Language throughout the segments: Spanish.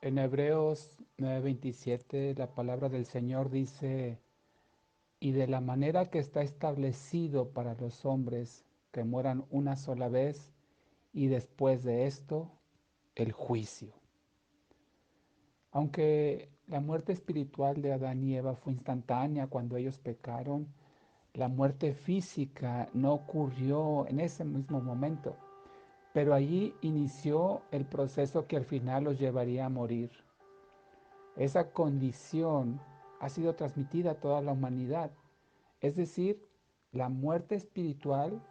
En Hebreos 9:27 la palabra del Señor dice, y de la manera que está establecido para los hombres que mueran una sola vez y después de esto el juicio. Aunque la muerte espiritual de Adán y Eva fue instantánea cuando ellos pecaron, la muerte física no ocurrió en ese mismo momento, pero allí inició el proceso que al final los llevaría a morir. Esa condición ha sido transmitida a toda la humanidad, es decir, la muerte espiritual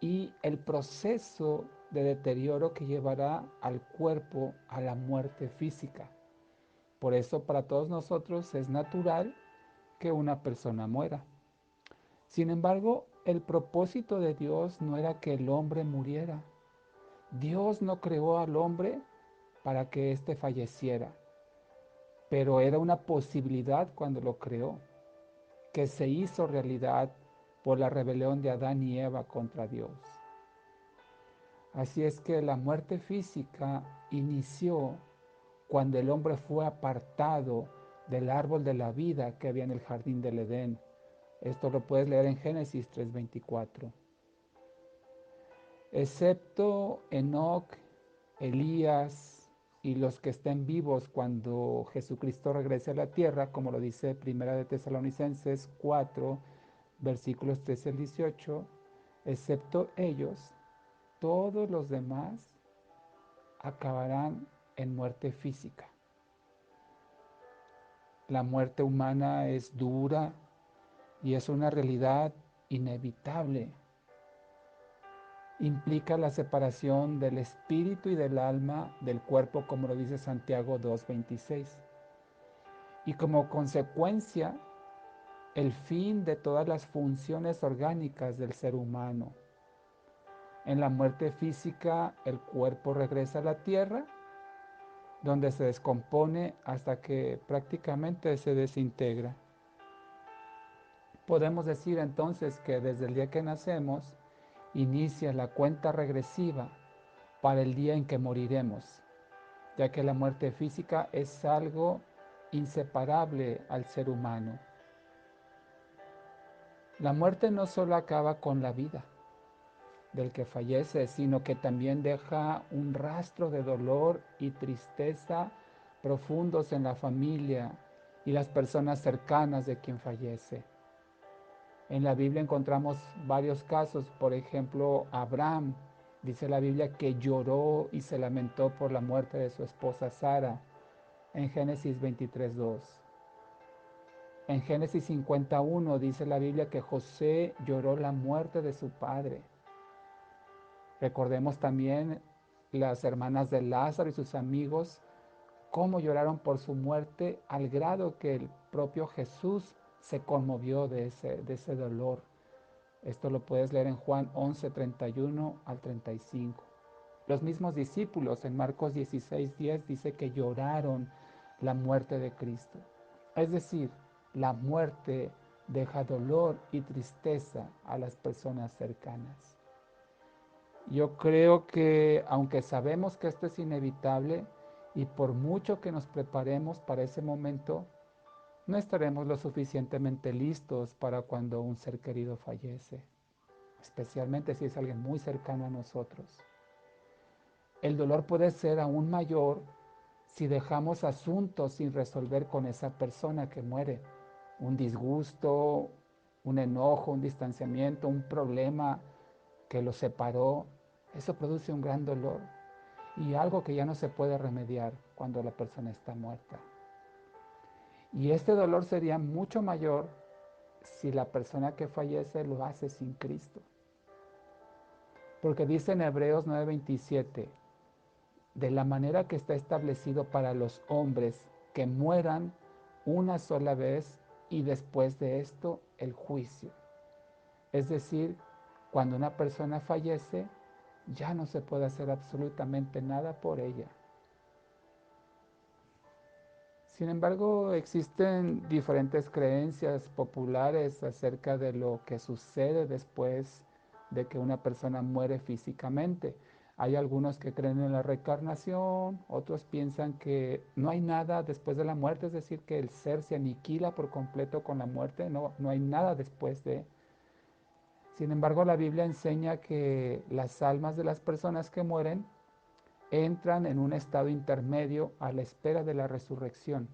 y el proceso de deterioro que llevará al cuerpo a la muerte física. Por eso para todos nosotros es natural que una persona muera. Sin embargo, el propósito de Dios no era que el hombre muriera. Dios no creó al hombre para que éste falleciera, pero era una posibilidad cuando lo creó, que se hizo realidad por la rebelión de Adán y Eva contra Dios. Así es que la muerte física inició cuando el hombre fue apartado del árbol de la vida que había en el jardín del Edén. Esto lo puedes leer en Génesis 3:24. Excepto Enoc, Elías y los que estén vivos cuando Jesucristo regrese a la tierra, como lo dice Primera de Tesalonicenses 4, versículos 13 al 18, excepto ellos, todos los demás acabarán en muerte física. La muerte humana es dura y es una realidad inevitable. Implica la separación del espíritu y del alma del cuerpo, como lo dice Santiago 2:26. Y como consecuencia, el fin de todas las funciones orgánicas del ser humano. En la muerte física, el cuerpo regresa a la tierra, donde se descompone hasta que prácticamente se desintegra. Podemos decir entonces que desde el día que nacemos, inicia la cuenta regresiva para el día en que moriremos, ya que la muerte física es algo inseparable al ser humano. La muerte no solo acaba con la vida del que fallece, sino que también deja un rastro de dolor y tristeza profundos en la familia y las personas cercanas de quien fallece. En la Biblia encontramos varios casos, por ejemplo, Abraham, dice la Biblia que lloró y se lamentó por la muerte de su esposa Sara, en Génesis 23:2. En Génesis 51 dice la Biblia que José lloró la muerte de su padre. Recordemos también las hermanas de Lázaro y sus amigos, cómo lloraron por su muerte al grado que el propio Jesús se conmovió de ese dolor. Esto lo puedes leer en Juan 11:31 al 35. Los mismos discípulos en Marcos 16:10 dice que lloraron la muerte de Cristo. Es decir, la muerte deja dolor y tristeza a las personas cercanas. Yo creo que aunque sabemos que esto es inevitable y por mucho que nos preparemos para ese momento, no estaremos lo suficientemente listos para cuando un ser querido fallece, especialmente si es alguien muy cercano a nosotros. El dolor puede ser aún mayor si dejamos asuntos sin resolver con esa persona que muere. Un disgusto, un enojo, un distanciamiento, un problema que los separó. Eso produce un gran dolor y algo que ya no se puede remediar cuando la persona está muerta. Y este dolor sería mucho mayor si la persona que fallece lo hace sin Cristo. Porque dice en Hebreos 9:27, de la manera que está establecido para los hombres que mueran una sola vez y después de esto el juicio. Es decir, cuando una persona fallece, ya no se puede hacer absolutamente nada por ella. Sin embargo, existen diferentes creencias populares acerca de lo que sucede después de que una persona muere físicamente. Hay algunos que creen en la reencarnación, otros piensan que no hay nada después de la muerte, es decir, que el ser se aniquila por completo con la muerte, no hay nada después de. Sin embargo, la Biblia enseña que las almas de las personas que mueren entran en un estado intermedio a la espera de la resurrección.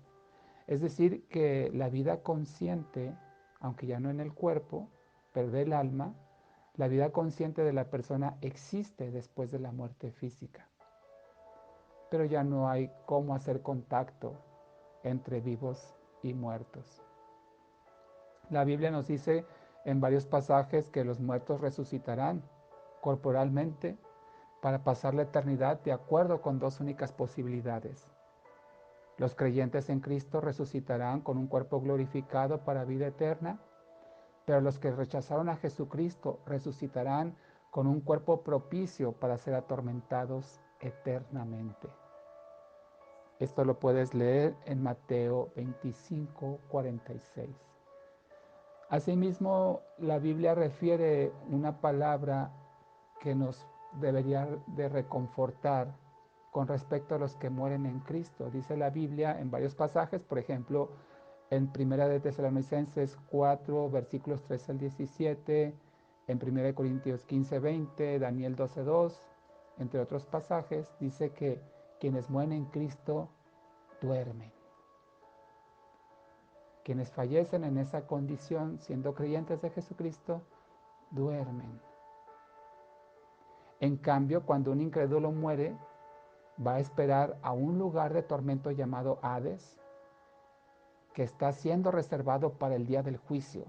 Es decir, que la vida consciente, aunque ya no en el cuerpo, pero del alma, la vida consciente de la persona existe después de la muerte física, pero ya no hay cómo hacer contacto entre vivos y muertos. La Biblia nos dice en varios pasajes que los muertos resucitarán corporalmente para pasar la eternidad de acuerdo con dos únicas posibilidades. Los creyentes en Cristo resucitarán con un cuerpo glorificado para vida eterna, pero los que rechazaron a Jesucristo resucitarán con un cuerpo propicio para ser atormentados eternamente. Esto lo puedes leer en Mateo 25:46. Asimismo, la Biblia refiere una palabra que nos debería de reconfortar con respecto a los que mueren en Cristo. Dice la Biblia en varios pasajes, por ejemplo, en Primera de Tesalonicenses 4, versículos 13 al 17, en Primera de Corintios 15, 20, Daniel 12, 2, entre otros pasajes, dice que quienes mueren en Cristo duermen. Quienes fallecen en esa condición, siendo creyentes de Jesucristo, duermen. En cambio, cuando un incrédulo muere, va a esperar a un lugar de tormento llamado Hades, que está siendo reservado para el día del juicio.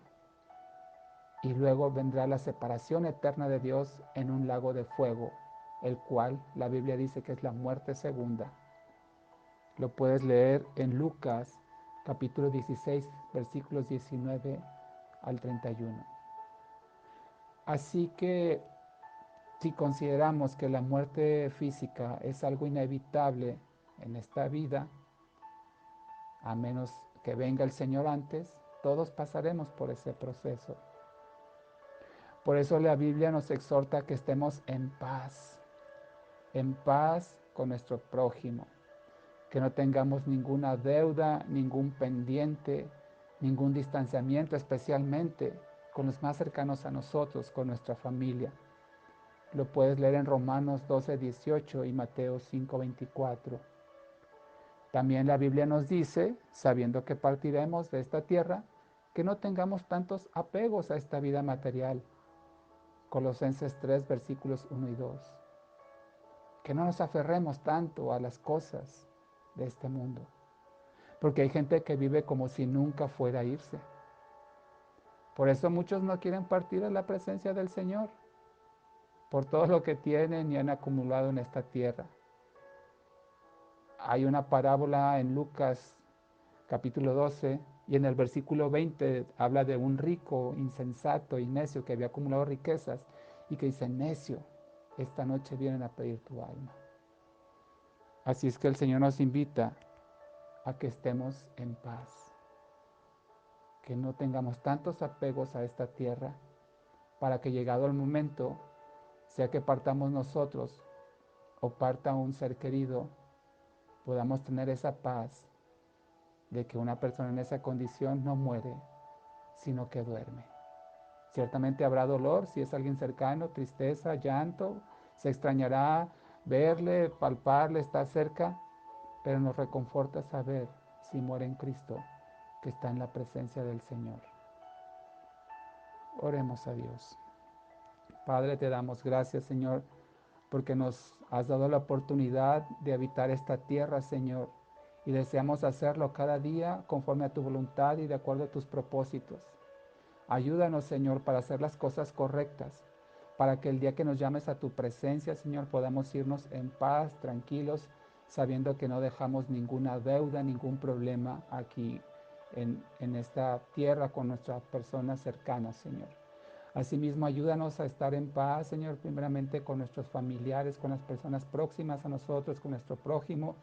Y luego vendrá la separación eterna de Dios en un lago de fuego, el cual la Biblia dice que es la muerte segunda. Lo puedes leer en Lucas capítulo 16, versículos 19 al 31. Así que si consideramos que la muerte física es algo inevitable en esta vida, a menos que venga el Señor antes, todos pasaremos por ese proceso. Por eso la Biblia nos exhorta a que estemos en paz con nuestro prójimo, que no tengamos ninguna deuda, ningún pendiente, ningún distanciamiento, especialmente con los más cercanos a nosotros, con nuestra familia. Lo puedes leer en Romanos 12:18 y Mateo 5:24. También la Biblia nos dice, sabiendo que partiremos de esta tierra, que no tengamos tantos apegos a esta vida material. Colosenses 3, versículos 1 y 2. Que no nos aferremos tanto a las cosas de este mundo, porque hay gente que vive como si nunca fuera a irse. Por eso muchos no quieren partir a la presencia del Señor, por todo lo que tienen y han acumulado en esta tierra. Hay una parábola en Lucas capítulo 12 y en el versículo 20 habla de un rico, insensato y necio que había acumulado riquezas y que dice: necio, esta noche vienen a pedir tu alma. Así es que el Señor nos invita a que estemos en paz, que no tengamos tantos apegos a esta tierra, para que llegado el momento, sea que partamos nosotros o parta un ser querido, podamos tener esa paz de que una persona en esa condición no muere, sino que duerme. Ciertamente habrá dolor si es alguien cercano, tristeza, llanto, se extrañará verle, palparle, estar cerca, pero nos reconforta saber, si muere en Cristo, que está en la presencia del Señor. Oremos a Dios. Padre, te damos gracias, Señor, porque nos has dado la oportunidad de habitar esta tierra, Señor, y deseamos hacerlo cada día conforme a tu voluntad y de acuerdo a tus propósitos. Ayúdanos, Señor, para hacer las cosas correctas, para que el día que nos llames a tu presencia, Señor, podamos irnos en paz, tranquilos, sabiendo que no dejamos ninguna deuda, ningún problema aquí en esta tierra con nuestras personas cercanas, Señor. Asimismo, ayúdanos a estar en paz, Señor, primeramente con nuestros familiares, con las personas próximas a nosotros, con nuestro prójimo,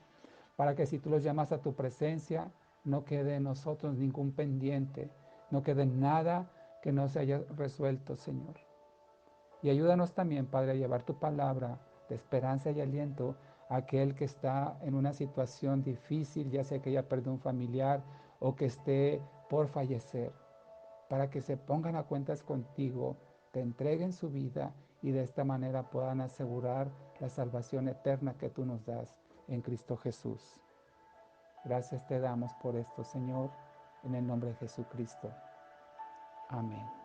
para que si tú los llamas a tu presencia, no quede en nosotros ningún pendiente, no quede nada que no se haya resuelto, Señor. Y ayúdanos también, Padre, a llevar tu palabra de esperanza y aliento a aquel que está en una situación difícil, ya sea que haya perdido un familiar o que esté por fallecer, para que se pongan a cuentas contigo, te entreguen su vida y de esta manera puedan asegurar la salvación eterna que tú nos das en Cristo Jesús. Gracias te damos por esto, Señor, en el nombre de Jesucristo. Amén.